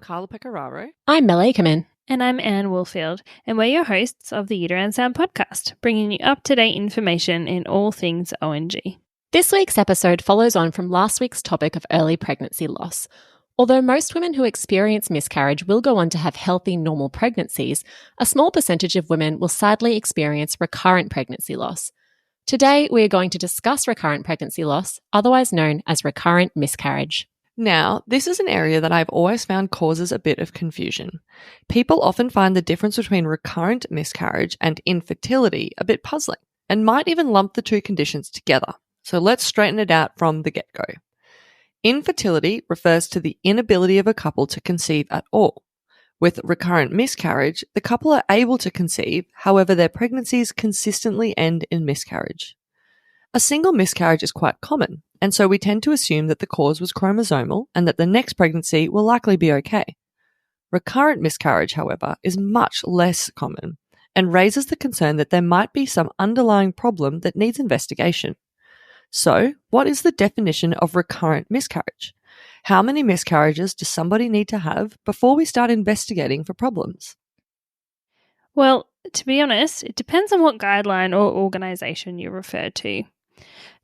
Carla Pecoraro. I'm Mel Akerman. And I'm Anne Woolfield, and we're your hosts of the Uterine Sound podcast, bringing you up-to-date information in all things ONG. This week's episode follows on from last week's topic of early pregnancy loss. Although most women who experience miscarriage will go on to have healthy, normal pregnancies, a small percentage of women will sadly experience recurrent pregnancy loss. Today, we are going to discuss recurrent pregnancy loss, otherwise known as recurrent miscarriage. Now, this is an area that I've always found causes a bit of confusion. People often find the difference between recurrent miscarriage and infertility a bit puzzling, and might even lump the two conditions together. So let's straighten it out from the get-go. Infertility refers to the inability of a couple to conceive at all. With recurrent miscarriage, the couple are able to conceive, however their pregnancies consistently end in miscarriage. A single miscarriage is quite common, and so we tend to assume that the cause was chromosomal and that the next pregnancy will likely be okay. Recurrent miscarriage, however, is much less common and raises the concern that there might be some underlying problem that needs investigation. So, what is the definition of recurrent miscarriage? How many miscarriages does somebody need to have before we start investigating for problems? Well, to be honest, it depends on what guideline or organisation you refer to.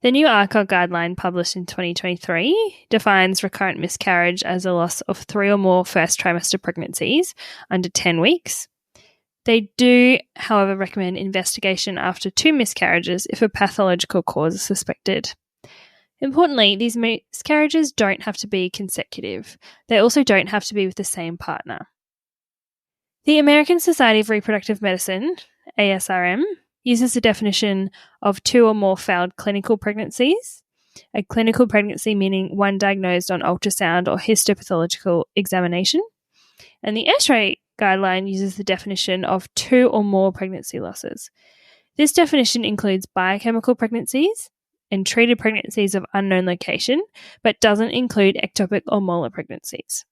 The new ARCOG guideline published in 2023 defines recurrent miscarriage as a loss of 3 or more first trimester pregnancies under 10 weeks. They do, however, recommend investigation after 2 miscarriages if a pathological cause is suspected. Importantly, these miscarriages don't have to be consecutive. They also don't have to be with the same partner. The American Society of Reproductive Medicine, ASRM, uses the definition of 2 or more failed clinical pregnancies. A clinical pregnancy meaning one diagnosed on ultrasound or histopathological examination. And the ASHRAE guideline uses the definition of 2 or more pregnancy losses. This definition includes biochemical pregnancies and treated pregnancies of unknown location, but doesn't include ectopic or molar pregnancies.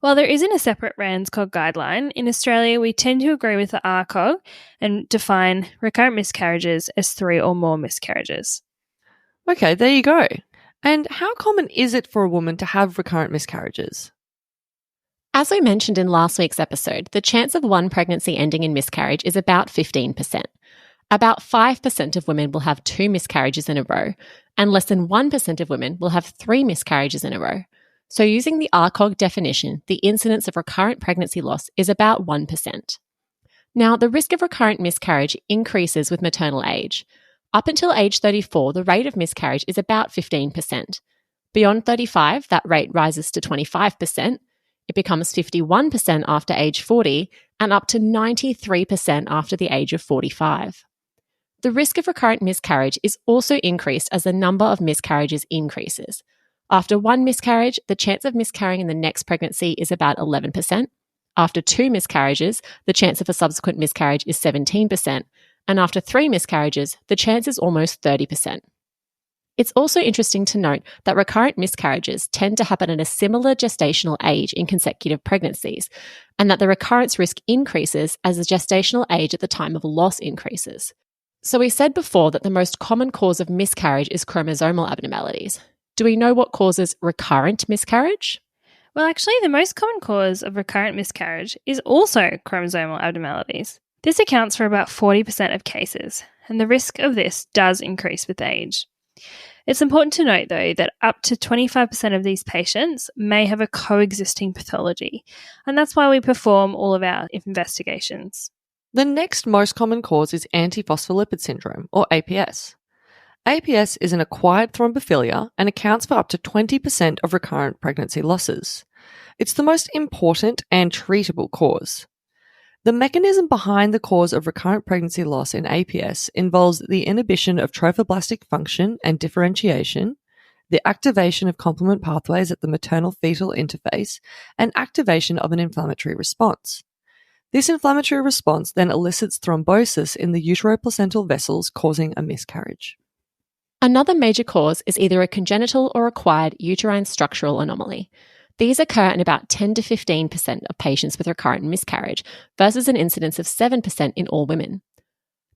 While there isn't a separate RANZCOG guideline, in Australia we tend to agree with the ARCOG and define recurrent miscarriages as 3 or more miscarriages. Okay, there you go. And how common is it for a woman to have recurrent miscarriages? As we mentioned in last week's episode, the chance of one pregnancy ending in miscarriage is about 15%. About 5% of women will have 2 miscarriages in a row, and less than 1% of women will have 3 miscarriages in a row. So using the ARCOG definition, the incidence of recurrent pregnancy loss is about 1%. Now, the risk of recurrent miscarriage increases with maternal age. Up until age 34, the rate of miscarriage is about 15%. Beyond 35, that rate rises to 25%. It becomes 51% after age 40 and up to 93% after the age of 45. The risk of recurrent miscarriage is also increased as the number of miscarriages increases. After 1 miscarriage, the chance of miscarrying in the next pregnancy is about 11%. After 2 miscarriages, the chance of a subsequent miscarriage is 17%. And after 3 miscarriages, the chance is almost 30%. It's also interesting to note that recurrent miscarriages tend to happen at a similar gestational age in consecutive pregnancies, and that the recurrence risk increases as the gestational age at the time of loss increases. So we said before that the most common cause of miscarriage is chromosomal abnormalities. Do we know what causes recurrent miscarriage? Well, actually, the most common cause of recurrent miscarriage is also chromosomal abnormalities. This accounts for about 40% of cases, and the risk of this does increase with age. It's important to note, though, that up to 25% of these patients may have a coexisting pathology, and that's why we perform all of our investigations. The next most common cause is antiphospholipid syndrome, or APS. APS is an acquired thrombophilia and accounts for up to 20% of recurrent pregnancy losses. It's the most important and treatable cause. The mechanism behind the cause of recurrent pregnancy loss in APS involves the inhibition of trophoblastic function and differentiation, the activation of complement pathways at the maternal-fetal interface, and activation of an inflammatory response. This inflammatory response then elicits thrombosis in the uteroplacental vessels, causing a miscarriage. Another major cause is either a congenital or acquired uterine structural anomaly. These occur in about 10 to 15% of patients with recurrent miscarriage versus an incidence of 7% in all women.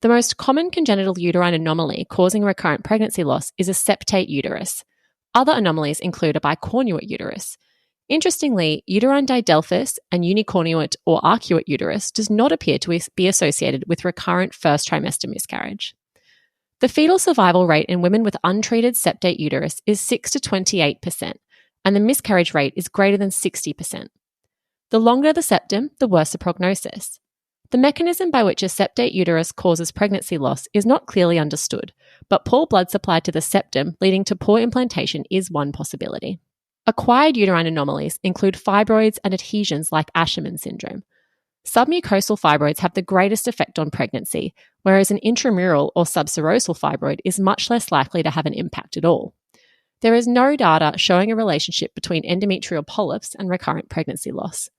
The most common congenital uterine anomaly causing recurrent pregnancy loss is a septate uterus. Other anomalies include a bicornuate uterus. Interestingly, uterine didelphys and unicornuate or arcuate uterus does not appear to be associated with recurrent first trimester miscarriage. The fetal survival rate in women with untreated septate uterus is 6 to 28%, and the miscarriage rate is greater than 60%. The longer the septum, the worse the prognosis. The mechanism by which a septate uterus causes pregnancy loss is not clearly understood, but poor blood supply to the septum leading to poor implantation is one possibility. Acquired uterine anomalies include fibroids and adhesions like Asherman syndrome. Submucosal fibroids have the greatest effect on pregnancy, whereas an intramural or subserosal fibroid is much less likely to have an impact at all. There is no data showing a relationship between endometrial polyps and recurrent pregnancy loss.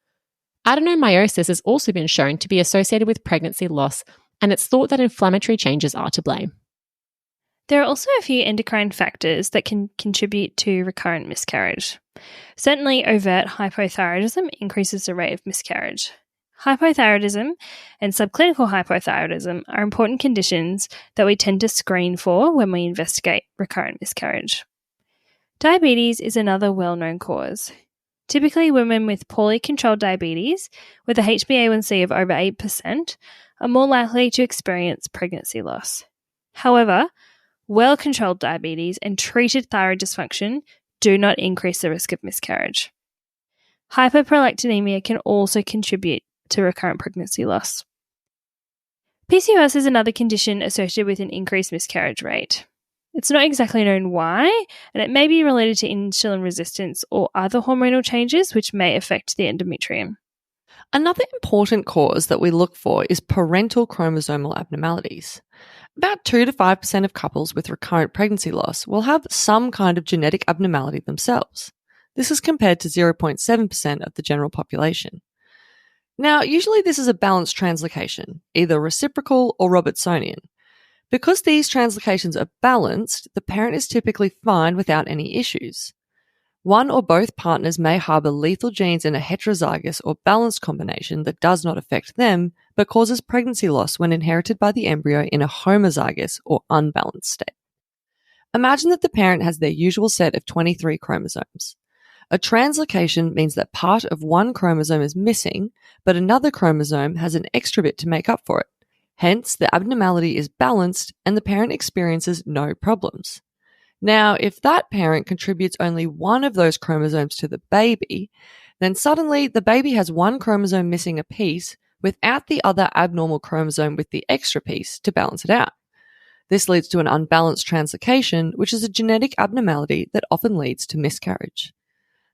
Adenomyosis has also been shown to be associated with pregnancy loss, and it's thought that inflammatory changes are to blame. There are also a few endocrine factors that can contribute to recurrent miscarriage. Certainly, overt hypothyroidism increases the rate of miscarriage. Hypothyroidism and subclinical hypothyroidism are important conditions that we tend to screen for when we investigate recurrent miscarriage. Diabetes is another well-known cause. Typically, women with poorly controlled diabetes with a HbA1c of over 8% are more likely to experience pregnancy loss. However, well-controlled diabetes and treated thyroid dysfunction do not increase the risk of miscarriage. Hyperprolactinemia can also contribute to recurrent pregnancy loss. PCOS is another condition associated with an increased miscarriage rate. It's not exactly known why, and it may be related to insulin resistance or other hormonal changes which may affect the endometrium. Another important cause that we look for is parental chromosomal abnormalities. About 2 to 5% of couples with recurrent pregnancy loss will have some kind of genetic abnormality themselves. This is compared to 0.7% of the general population. Now, usually this is a balanced translocation, either reciprocal or Robertsonian. Because these translocations are balanced, the parent is typically fine without any issues. One or both partners may harbour lethal genes in a heterozygous or balanced combination that does not affect them, but causes pregnancy loss when inherited by the embryo in a homozygous or unbalanced state. Imagine that the parent has their usual set of 23 chromosomes. A translocation means that part of one chromosome is missing, but another chromosome has an extra bit to make up for it. Hence, the abnormality is balanced and the parent experiences no problems. Now, if that parent contributes only one of those chromosomes to the baby, then suddenly the baby has one chromosome missing a piece without the other abnormal chromosome with the extra piece to balance it out. This leads to an unbalanced translocation, which is a genetic abnormality that often leads to miscarriage.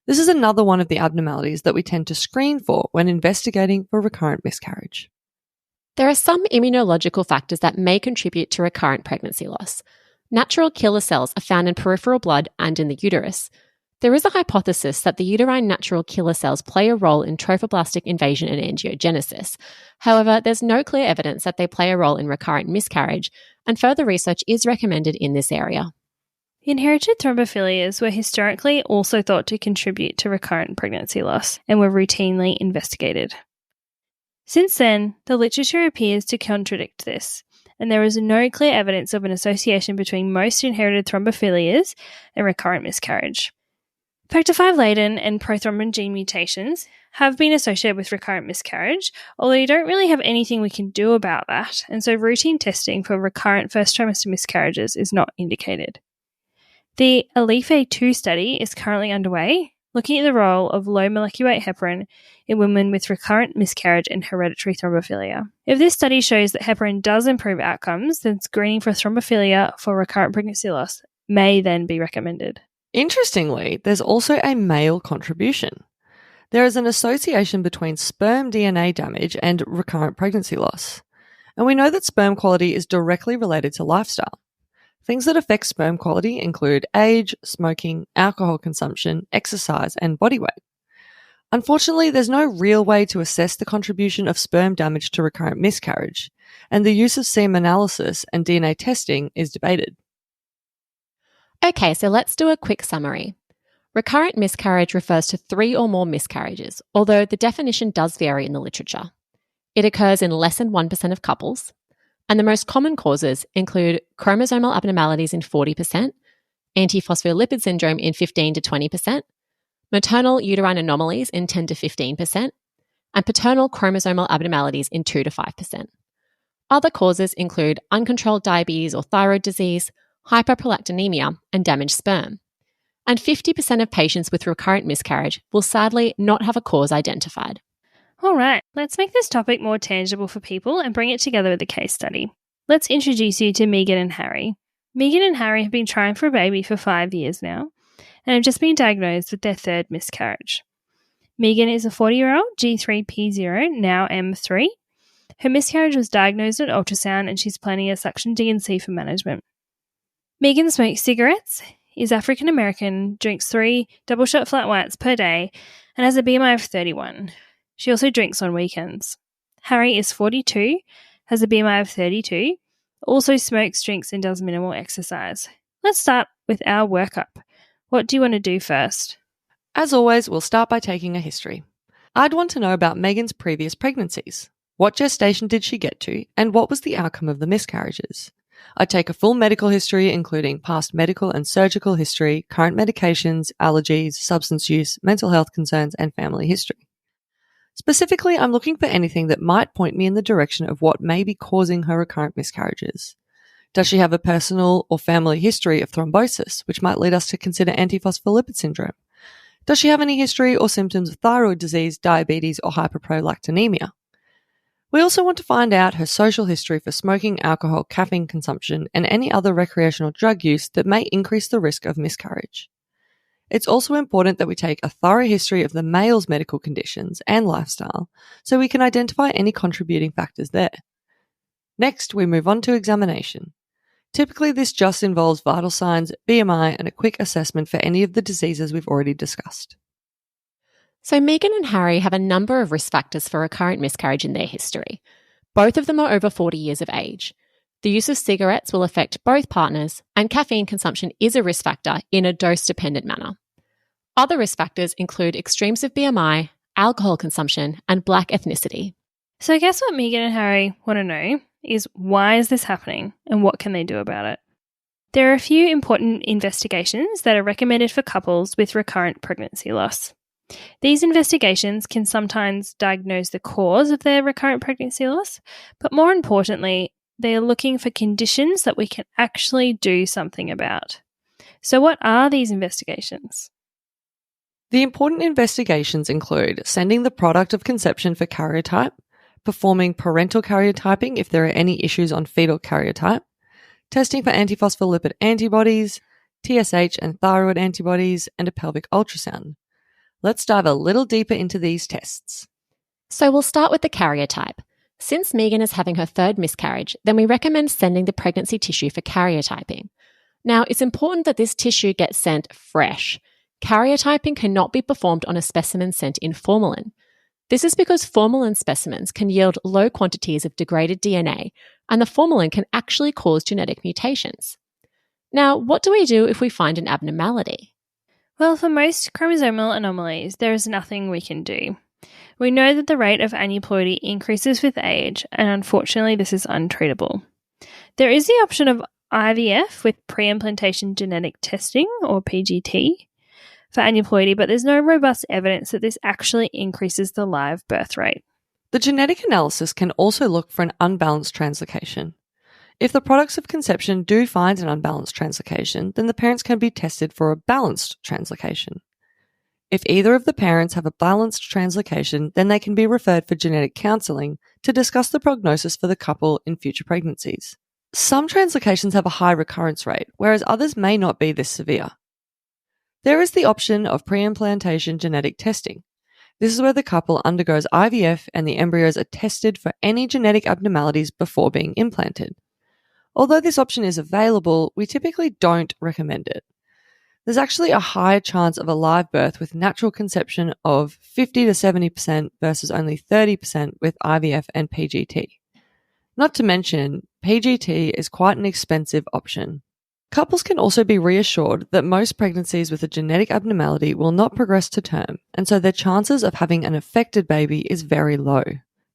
This is another one of the abnormalities that we tend to screen for when investigating for recurrent miscarriage. There are some immunological factors that may contribute to recurrent pregnancy loss. Natural killer cells are found in peripheral blood and in the uterus. There is a hypothesis that the uterine natural killer cells play a role in trophoblastic invasion and angiogenesis. However, there's no clear evidence that they play a role in recurrent miscarriage, and further research is recommended in this area. Inherited thrombophilias were historically also thought to contribute to recurrent pregnancy loss and were routinely investigated. Since then, the literature appears to contradict this, and there is no clear evidence of an association between most inherited thrombophilias and recurrent miscarriage. Factor V Leiden and prothrombin gene mutations have been associated with recurrent miscarriage, although you don't really have anything we can do about that, and so routine testing for recurrent first trimester miscarriages is not indicated. The ALIFE-2 study is currently underway, looking at the role of low molecular weight heparin in women with recurrent miscarriage and hereditary thrombophilia. If this study shows that heparin does improve outcomes, then screening for thrombophilia for recurrent pregnancy loss may then be recommended. Interestingly, there's also a male contribution. There is an association between sperm DNA damage and recurrent pregnancy loss. And we know that sperm quality is directly related to lifestyle. Things that affect sperm quality include age, smoking, alcohol consumption, exercise, and body weight. Unfortunately, there's no real way to assess the contribution of sperm damage to recurrent miscarriage, and the use of semen analysis and DNA testing is debated. Okay, so let's do a quick summary. Recurrent miscarriage refers to 3 or more miscarriages, although the definition does vary in the literature. It occurs in less than 1% of couples, and the most common causes include chromosomal abnormalities in 40%, antiphospholipid syndrome in 15 to 20%, maternal uterine anomalies in 10 to 15%, and paternal chromosomal abnormalities in 2 to 5%. Other causes include uncontrolled diabetes or thyroid disease, hyperprolactinemia, and damaged sperm. And 50% of patients with recurrent miscarriage will sadly not have a cause identified. All right, let's make this topic more tangible for people and bring it together with a case study. Let's introduce you to Megan and Harry. Megan and Harry have been trying for a baby for 5 years now and have just been diagnosed with their third miscarriage. Megan is a 40-year-old G3P0, now M3. Her miscarriage was diagnosed at ultrasound and she's planning a suction D&C for management. Megan smokes cigarettes, is African American, drinks 3 double-shot flat whites per day, and has a BMI of 31. She also drinks on weekends. Harry is 42, has a BMI of 32, also smokes, drinks, and does minimal exercise. Let's start with our workup. What do you want to do first? As always, we'll start by taking a history. I'd want to know about Megan's previous pregnancies. What gestation did she get to, and what was the outcome of the miscarriages? I'd take a full medical history, including past medical and surgical history, current medications, allergies, substance use, mental health concerns, and family history. Specifically, I'm looking for anything that might point me in the direction of what may be causing her recurrent miscarriages. Does she have a personal or family history of thrombosis, which might lead us to consider antiphospholipid syndrome? Does she have any history or symptoms of thyroid disease, diabetes, or hyperprolactinemia? We also want to find out her social history for smoking, alcohol, caffeine consumption, and any other recreational drug use that may increase the risk of miscarriage. It's also important that we take a thorough history of the male's medical conditions and lifestyle so we can identify any contributing factors there. Next, we move on to examination. Typically, this just involves vital signs, BMI, and a quick assessment for any of the diseases we've already discussed. So Megan and Harry have a number of risk factors for recurrent miscarriage in their history. Both of them are over 40 years of age. The use of cigarettes will affect both partners, and caffeine consumption is a risk factor in a dose-dependent manner. Other risk factors include extremes of BMI, alcohol consumption, and Black ethnicity. So I guess what Megan and Harry want to know is why is this happening and what can they do about it? There are a few important investigations that are recommended for couples with recurrent pregnancy loss. These investigations can sometimes diagnose the cause of their recurrent pregnancy loss, but more importantly, they are looking for conditions that we can actually do something about. So what are these investigations? The important investigations include sending the product of conception for karyotype, performing parental karyotyping if there are any issues on fetal karyotype, testing for antiphospholipid antibodies, TSH and thyroid antibodies, and a pelvic ultrasound. Let's dive a little deeper into these tests. So we'll start with the karyotype. Since Megan is having her third miscarriage, then we recommend sending the pregnancy tissue for karyotyping. Now, it's important that this tissue gets sent fresh. Karyotyping cannot be performed on a specimen sent in formalin. This is because formalin specimens can yield low quantities of degraded DNA, and the formalin can actually cause genetic mutations. Now, what do we do if we find an abnormality? Well, for most chromosomal anomalies, there is nothing we can do. We know that the rate of aneuploidy increases with age, and unfortunately this is untreatable. There is the option of IVF with pre-implantation genetic testing, or PGT, for aneuploidy, but there's no robust evidence that this actually increases the live birth rate. The genetic analysis can also look for an unbalanced translocation. If the products of conception do find an unbalanced translocation, then the parents can be tested for a balanced translocation. If either of the parents have a balanced translocation, then they can be referred for genetic counselling to discuss the prognosis for the couple in future pregnancies. Some translocations have a high recurrence rate, whereas others may not be this severe. There is the option of pre-implantation genetic testing. This is where the couple undergoes IVF and the embryos are tested for any genetic abnormalities before being implanted. Although this option is available, we typically don't recommend it. There's actually a higher chance of a live birth with natural conception of 50 to 70% versus only 30% with IVF and PGT. Not to mention, PGT is quite an expensive option. Couples can also be reassured that most pregnancies with a genetic abnormality will not progress to term, and so their chances of having an affected baby is very low.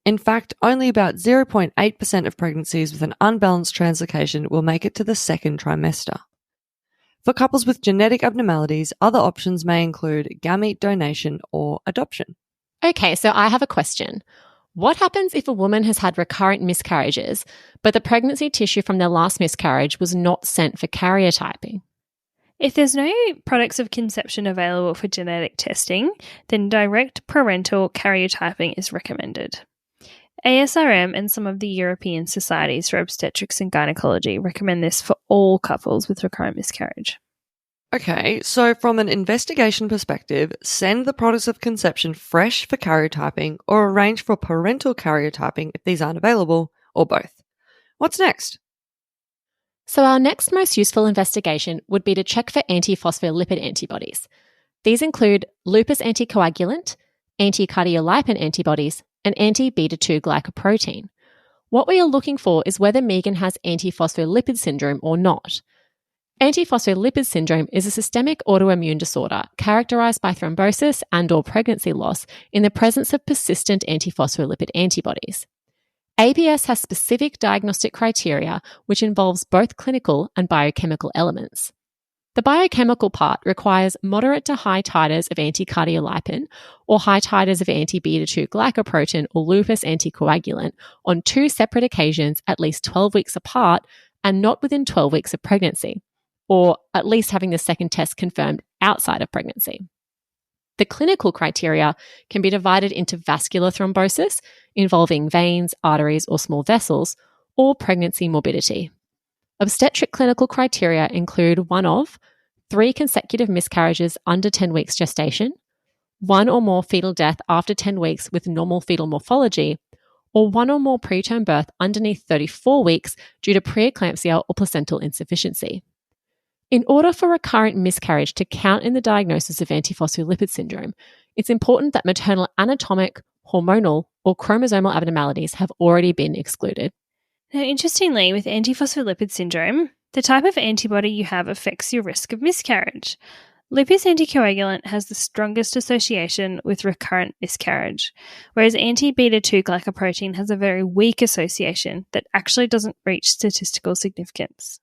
In fact, only about 0.8% of pregnancies with an unbalanced translocation will make it to the second trimester. For couples with genetic abnormalities, other options may include gamete donation or adoption. Okay, so I have a question. What happens if a woman has had recurrent miscarriages, but the pregnancy tissue from their last miscarriage was not sent for karyotyping? If there's no products of conception available for genetic testing, then direct parental karyotyping is recommended. ASRM and some of the European societies for obstetrics and gynecology recommend this for all couples with recurrent miscarriage. Okay, so from an investigation perspective, send the products of conception fresh for karyotyping or arrange for parental karyotyping if these aren't available, or both. What's next? So our next most useful investigation would be to check for antiphospholipid antibodies. These include lupus anticoagulant, anticardiolipin antibodies, and anti-beta-2 glycoprotein. What we are looking for is whether Megan has antiphospholipid syndrome or not. Antiphospholipid syndrome is a systemic autoimmune disorder characterized by thrombosis and/or pregnancy loss in the presence of persistent antiphospholipid antibodies. ABS has specific diagnostic criteria which involves both clinical and biochemical elements. The biochemical part requires moderate to high titers of anticardiolipin or high titers of anti-beta-2 glycoprotein or lupus anticoagulant on 2 separate occasions at least 12 weeks apart and not within 12 weeks of pregnancy, or at least having the second test confirmed outside of pregnancy. The clinical criteria can be divided into vascular thrombosis, involving veins, arteries, or small vessels, or pregnancy morbidity. Obstetric clinical criteria include one of 3 consecutive miscarriages under 10 weeks gestation, 1 or more fetal death after 10 weeks with normal fetal morphology, or 1 or more preterm birth underneath 34 weeks due to preeclampsia or placental insufficiency. In order for recurrent miscarriage to count in the diagnosis of antiphospholipid syndrome, it's important that maternal anatomic, hormonal, or chromosomal abnormalities have already been excluded. Now, interestingly, with antiphospholipid syndrome, the type of antibody you have affects your risk of miscarriage. Lupus anticoagulant has the strongest association with recurrent miscarriage, whereas anti-beta-2 glycoprotein has a very weak association that actually doesn't reach statistical significance.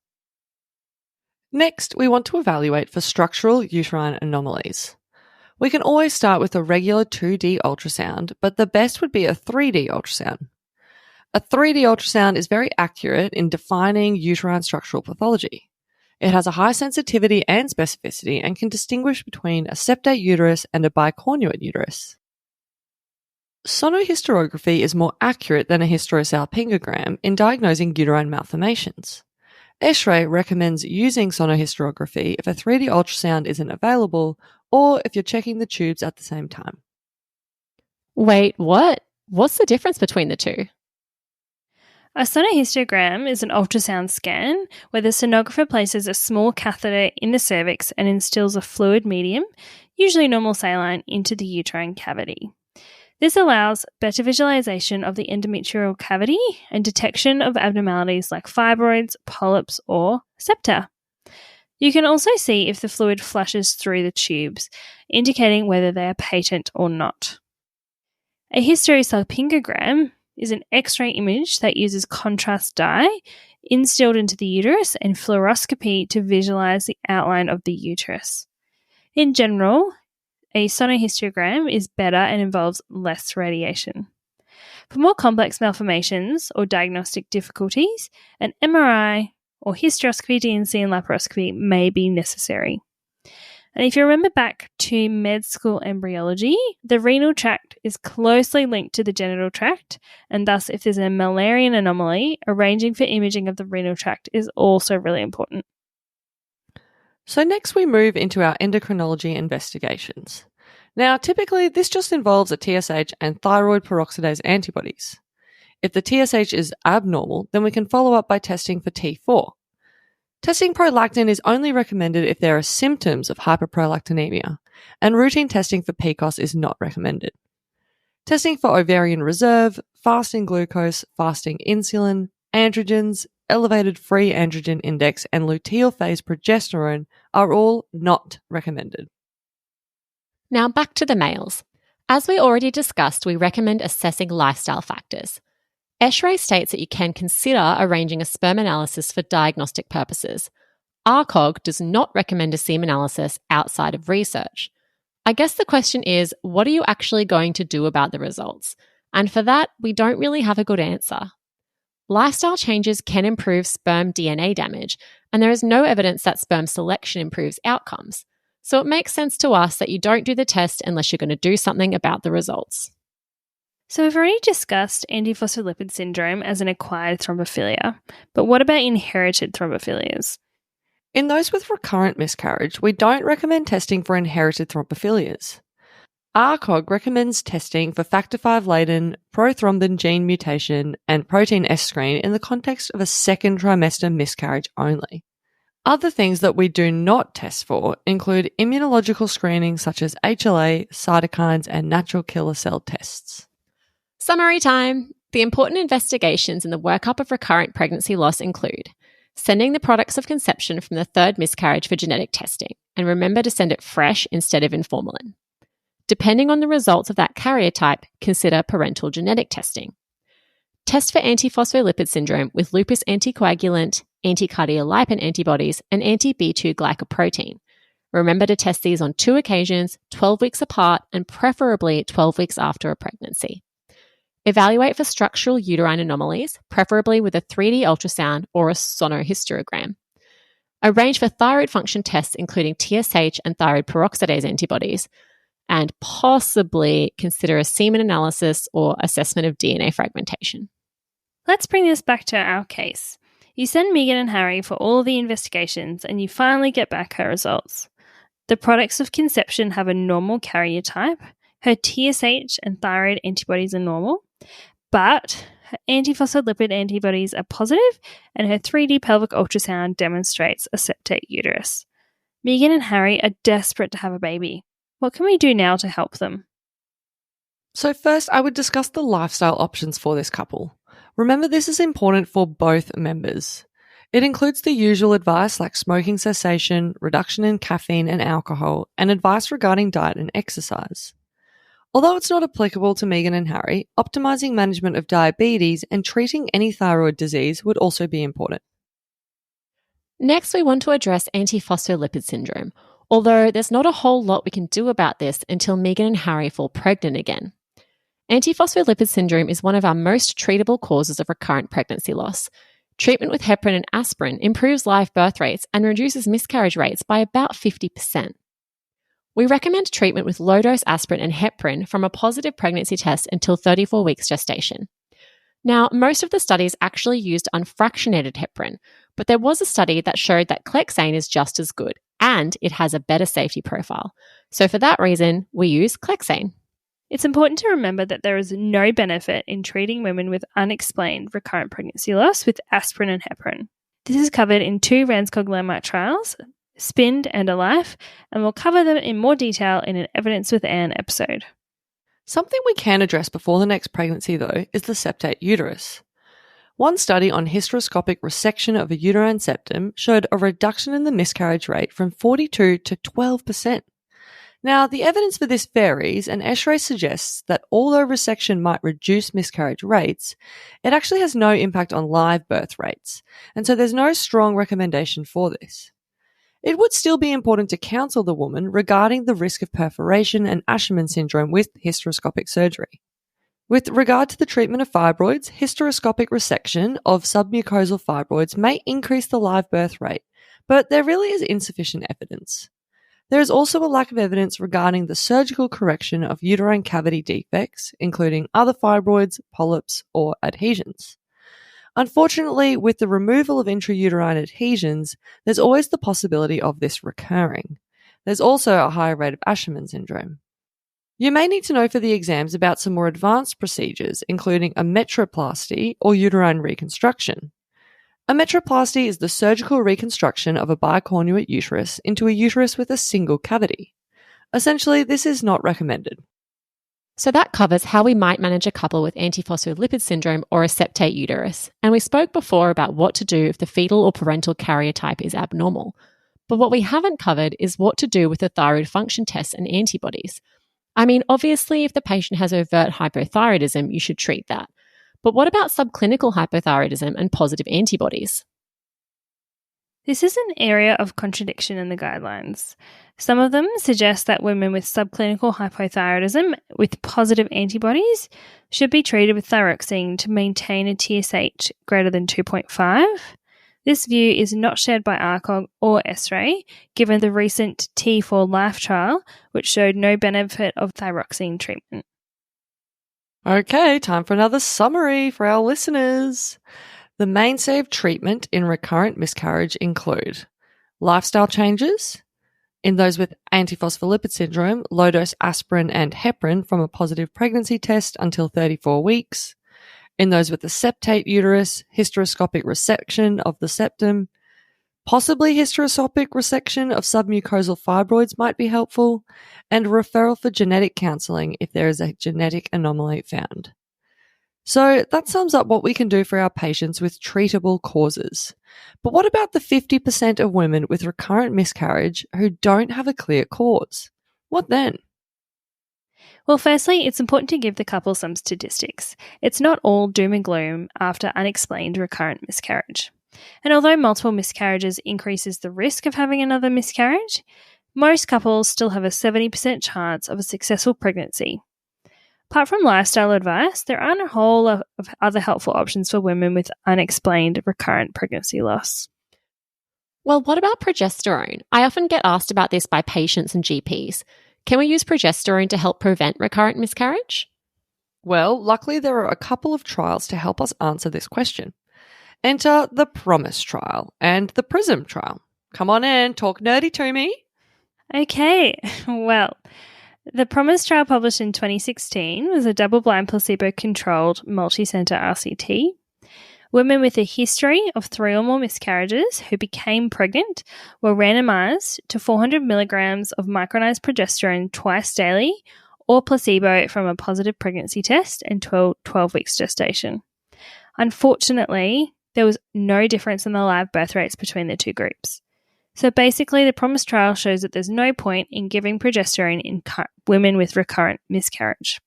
Next, we want to evaluate for structural uterine anomalies. We can always start with a regular 2D ultrasound, but the best would be a 3D ultrasound. A 3D ultrasound is very accurate in defining uterine structural pathology. It has a high sensitivity and specificity and can distinguish between a septate uterus and a bicornuate uterus. Sonohysterography is more accurate than a hysterosalpingogram in diagnosing uterine malformations. ESHRE recommends using sonohysterography if a 3D ultrasound isn't available or if you're checking the tubes at the same time. Wait, what? What's the difference between the two? A sonohysterogram is an ultrasound scan where the sonographer places a small catheter in the cervix and instills a fluid medium, usually normal saline, into the uterine cavity. This allows better visualization of the endometrial cavity and detection of abnormalities like fibroids, polyps, or septa. You can also see if the fluid flushes through the tubes, indicating whether they are patent or not. A hysterosalpingogram is an X-ray image that uses contrast dye instilled into the uterus and fluoroscopy to visualize the outline of the uterus. In general, a sonohysterogram is better and involves less radiation. For more complex malformations or diagnostic difficulties, an MRI or hysteroscopy, DNC, and laparoscopy may be necessary. And if you remember back to med school embryology, the renal tract is closely linked to the genital tract, and thus if there's a Müllerian anomaly, arranging for imaging of the renal tract is also really important. So next we move into our endocrinology investigations. Now, typically this just involves a TSH and thyroid peroxidase antibodies. If the TSH is abnormal, then we can follow up by testing for T4. Testing prolactin is only recommended if there are symptoms of hyperprolactinemia, and routine testing for PCOS is not recommended. Testing for ovarian reserve, fasting glucose, fasting insulin, androgens, elevated free androgen index, and luteal phase progesterone are all not recommended. Now back to the males. As we already discussed, we recommend assessing lifestyle factors. ESHRE states that you can consider arranging a sperm analysis for diagnostic purposes. ARCOG does not recommend a semen analysis outside of research. I guess the question is, what are you actually going to do about the results? And for that, we don't really have a good answer. Lifestyle changes can improve sperm DNA damage, and there is no evidence that sperm selection improves outcomes. So it makes sense to us that you don't do the test unless you're going to do something about the results. So we've already discussed antiphospholipid syndrome as an acquired thrombophilia, but what about inherited thrombophilia? In those with recurrent miscarriage, we don't recommend testing for inherited thrombophilia. ARCOG recommends testing for factor V laden, prothrombin gene mutation, and protein S screen in the context of a second trimester miscarriage only. Other things that we do not test for include immunological screening such as HLA, cytokines, and natural killer cell tests. Summary time. The important investigations in the workup of recurrent pregnancy loss include sending the products of conception from the third miscarriage for genetic testing, and remember to send it fresh instead of in formalin. Depending on the results of that carrier type, consider parental genetic testing. Test for antiphospholipid syndrome with lupus anticoagulant, anticardiolipin antibodies, and anti-B2 glycoprotein. Remember to test these on 2 occasions, 12 weeks apart, and preferably 12 weeks after a pregnancy. Evaluate for structural uterine anomalies, preferably with a 3D ultrasound or a sonohysterogram. Arrange for thyroid function tests including TSH and thyroid peroxidase antibodies, and possibly consider a semen analysis or assessment of DNA fragmentation. Let's bring this back to our case. You send Megan and Harry for all of the investigations and you finally get back her results. The products of conception have a normal carrier type, her TSH and thyroid antibodies are normal, but her antiphospholipid antibodies are positive and her 3D pelvic ultrasound demonstrates a septate uterus. Megan and Harry are desperate to have a baby. What can we do now to help them? So first, I would discuss the lifestyle options for this couple. Remember, this is important for both members. It includes the usual advice like smoking cessation, reduction in caffeine and alcohol, and advice regarding diet and exercise. Although it's not applicable to Megan and Harry, optimizing management of diabetes and treating any thyroid disease would also be important. Next, we want to address antiphospholipid syndrome, although there's not a whole lot we can do about this until Megan and Harry fall pregnant again. Antiphospholipid syndrome is one of our most treatable causes of recurrent pregnancy loss. Treatment with heparin and aspirin improves live birth rates and reduces miscarriage rates by about 50%. We recommend treatment with low-dose aspirin and heparin from a positive pregnancy test until 34 weeks gestation. Now, most of the studies actually used unfractionated heparin, but there was a study that showed that clexane is just as good, and it has a better safety profile. So for that reason, we use clexane. It's important to remember that there is no benefit in treating women with unexplained recurrent pregnancy loss with aspirin and heparin. This is covered in 2 Ranscog landmark trials, SPIND and ALIFE, and we'll cover them in more detail in an Evidence with Anne episode. Something we can address before the next pregnancy, though, is the septate uterus. One study on hysteroscopic resection of a uterine septum showed a reduction in the miscarriage rate from 42 to 12%. Now, the evidence for this varies, and Eschre suggests that although resection might reduce miscarriage rates, it actually has no impact on live birth rates, and so there's no strong recommendation for this. It would still be important to counsel the woman regarding the risk of perforation and Asherman syndrome with hysteroscopic surgery. With regard to the treatment of fibroids, hysteroscopic resection of submucosal fibroids may increase the live birth rate, but there really is insufficient evidence. There is also a lack of evidence regarding the surgical correction of uterine cavity defects, including other fibroids, polyps, or adhesions. Unfortunately, with the removal of intrauterine adhesions, there's always the possibility of this recurring. There's also a higher rate of Asherman syndrome. You may need to know for the exams about some more advanced procedures, including a metroplasty or uterine reconstruction. A metroplasty is the surgical reconstruction of a bicornuate uterus into a uterus with a single cavity. Essentially, this is not recommended. So that covers how we might manage a couple with antiphospholipid syndrome or a septate uterus. And we spoke before about what to do if the fetal or parental carrier type is abnormal. But what we haven't covered is what to do with the thyroid function tests and antibodies. I mean, obviously, if the patient has overt hypothyroidism, you should treat that. But what about subclinical hypothyroidism and positive antibodies? This is an area of contradiction in the guidelines. Some of them suggest that women with subclinical hypothyroidism with positive antibodies should be treated with thyroxine to maintain a TSH greater than 2.5. This view is not shared by ARCOG or SRA, given the recent T4 Life trial, which showed no benefit of thyroxine treatment. Okay, time for another summary for our listeners. The mainstay of treatment in recurrent miscarriage include lifestyle changes. In those with antiphospholipid syndrome, low-dose aspirin and heparin from a positive pregnancy test until 34 weeks. In those with a septate uterus, hysteroscopic resection of the septum. Possibly hysteroscopic resection of submucosal fibroids might be helpful, and referral for genetic counselling if there is a genetic anomaly found. So that sums up what we can do for our patients with treatable causes. But what about the 50% of women with recurrent miscarriage who don't have a clear cause? What then? Well, firstly, it's important to give the couple some statistics. It's not all doom and gloom after unexplained recurrent miscarriage. And although multiple miscarriages increases the risk of having another miscarriage, most couples still have a 70% chance of a successful pregnancy. Apart from lifestyle advice, there aren't a whole lot of other helpful options for women with unexplained recurrent pregnancy loss. Well, what about progesterone? I often get asked about this by patients and GPs. Can we use progesterone to help prevent recurrent miscarriage? Well, luckily there are a couple of trials to help us answer this question. Enter the PROMISE trial and the PRISM trial. Come on in, talk nerdy to me. Okay, well, the PROMISE trial published in 2016 was a double-blind placebo-controlled multi-center RCT. Women with a history of 3 or more miscarriages who became pregnant were randomized to 400 milligrams of micronized progesterone twice daily or placebo from a positive pregnancy test and 12 weeks gestation. Unfortunately, there was no difference in the live birth rates between the two groups. So basically, the PROMISE trial shows that there's no point in giving progesterone in women with recurrent miscarriage.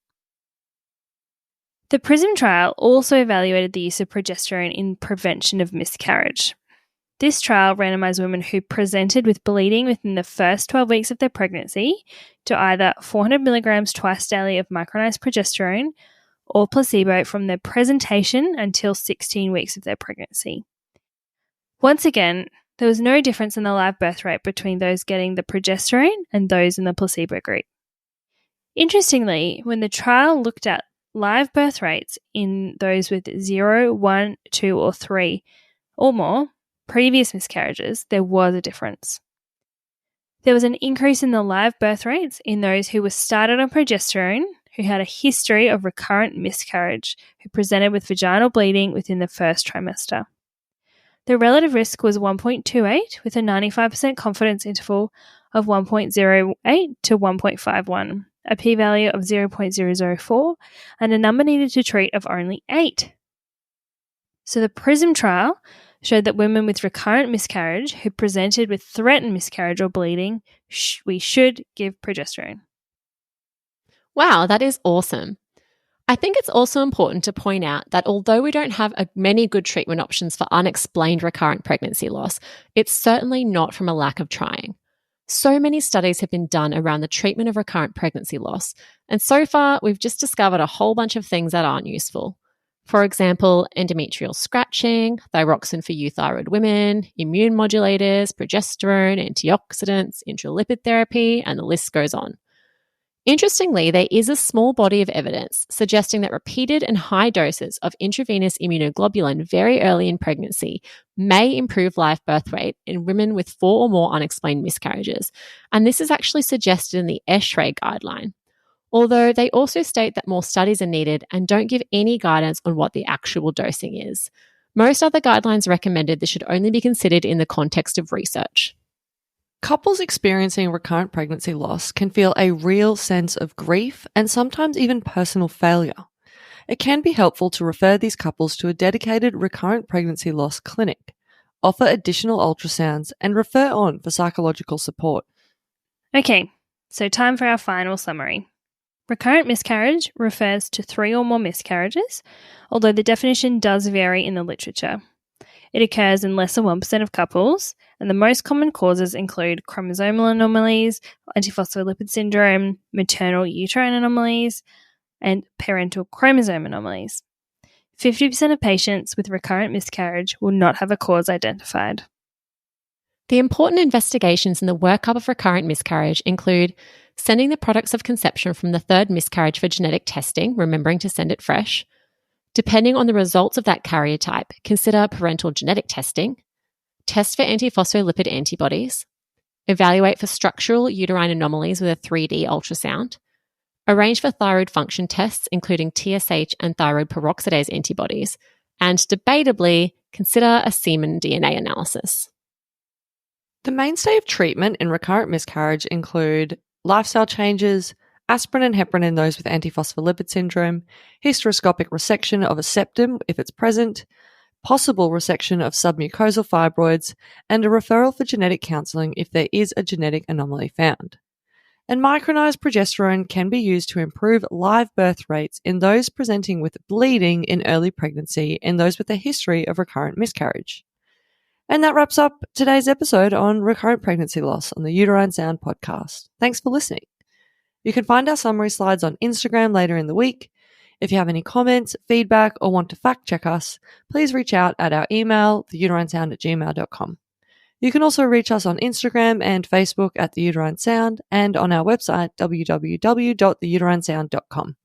The PRISM trial also evaluated the use of progesterone in prevention of miscarriage. This trial randomized women who presented with bleeding within the first 12 weeks of their pregnancy to either 400 milligrams twice daily of micronized progesterone or placebo from their presentation until 16 weeks of their pregnancy. Once again, there was no difference in the live birth rate between those getting the progesterone and those in the placebo group. Interestingly, when the trial looked at live birth rates in those with 0, 1, 2, or 3 or more previous miscarriages, there was a difference. There was an increase in the live birth rates in those who were started on progesterone, who had a history of recurrent miscarriage, who presented with vaginal bleeding within the first trimester. The relative risk was 1.28 with a 95% confidence interval of 1.08 to 1.51, a p-value of 0.004, and a number needed to treat of only 8. So the PRISM trial showed that women with recurrent miscarriage who presented with threatened miscarriage or bleeding, we should give progesterone. Wow, that is awesome. I think it's also important to point out that although we don't have many good treatment options for unexplained recurrent pregnancy loss, it's certainly not from a lack of trying. So many studies have been done around the treatment of recurrent pregnancy loss, and so far we've just discovered a whole bunch of things that aren't useful. For example, endometrial scratching, thyroxine for euthyroid women, immune modulators, progesterone, antioxidants, intralipid therapy, and the list goes on. Interestingly, there is a small body of evidence suggesting that repeated and high doses of intravenous immunoglobulin very early in pregnancy may improve live birth rate in women with 4 or more unexplained miscarriages, and this is actually suggested in the SRA guideline. Although they also state that more studies are needed and don't give any guidance on what the actual dosing is. Most other guidelines recommended this should only be considered in the context of research. Couples experiencing recurrent pregnancy loss can feel a real sense of grief and sometimes even personal failure. It can be helpful to refer these couples to a dedicated recurrent pregnancy loss clinic, offer additional ultrasounds, and refer on for psychological support. Okay, so time for our final summary. Recurrent miscarriage refers to 3 or more miscarriages, although the definition does vary in the literature. It occurs in less than 1% of couples, and the most common causes include chromosomal anomalies, antiphospholipid syndrome, maternal uterine anomalies, and parental chromosome anomalies. 50% of patients with recurrent miscarriage will not have a cause identified. The important investigations in the workup of recurrent miscarriage include sending the products of conception from the third miscarriage for genetic testing, remembering to send it fresh. Depending on the results of that carrier type, consider parental genetic testing, test for antiphospholipid antibodies, evaluate for structural uterine anomalies with a 3D ultrasound, arrange for thyroid function tests, including TSH and thyroid peroxidase antibodies, and debatably, consider a semen DNA analysis. The mainstay of treatment in recurrent miscarriage include lifestyle changes, aspirin and heparin in those with antiphospholipid syndrome, hysteroscopic resection of a septum if it's present, possible resection of submucosal fibroids, and a referral for genetic counselling if there is a genetic anomaly found. And micronized progesterone can be used to improve live birth rates in those presenting with bleeding in early pregnancy and those with a history of recurrent miscarriage. And that wraps up today's episode on recurrent pregnancy loss on the Uterine Sound podcast. Thanks for listening. You can find our summary slides on Instagram later in the week. If you have any comments, feedback, or want to fact check us, please reach out at our email, theuterinesound@gmail.com. You can also reach us on Instagram and Facebook at The Uterine Sound and on our website, www.theuterinesound.com.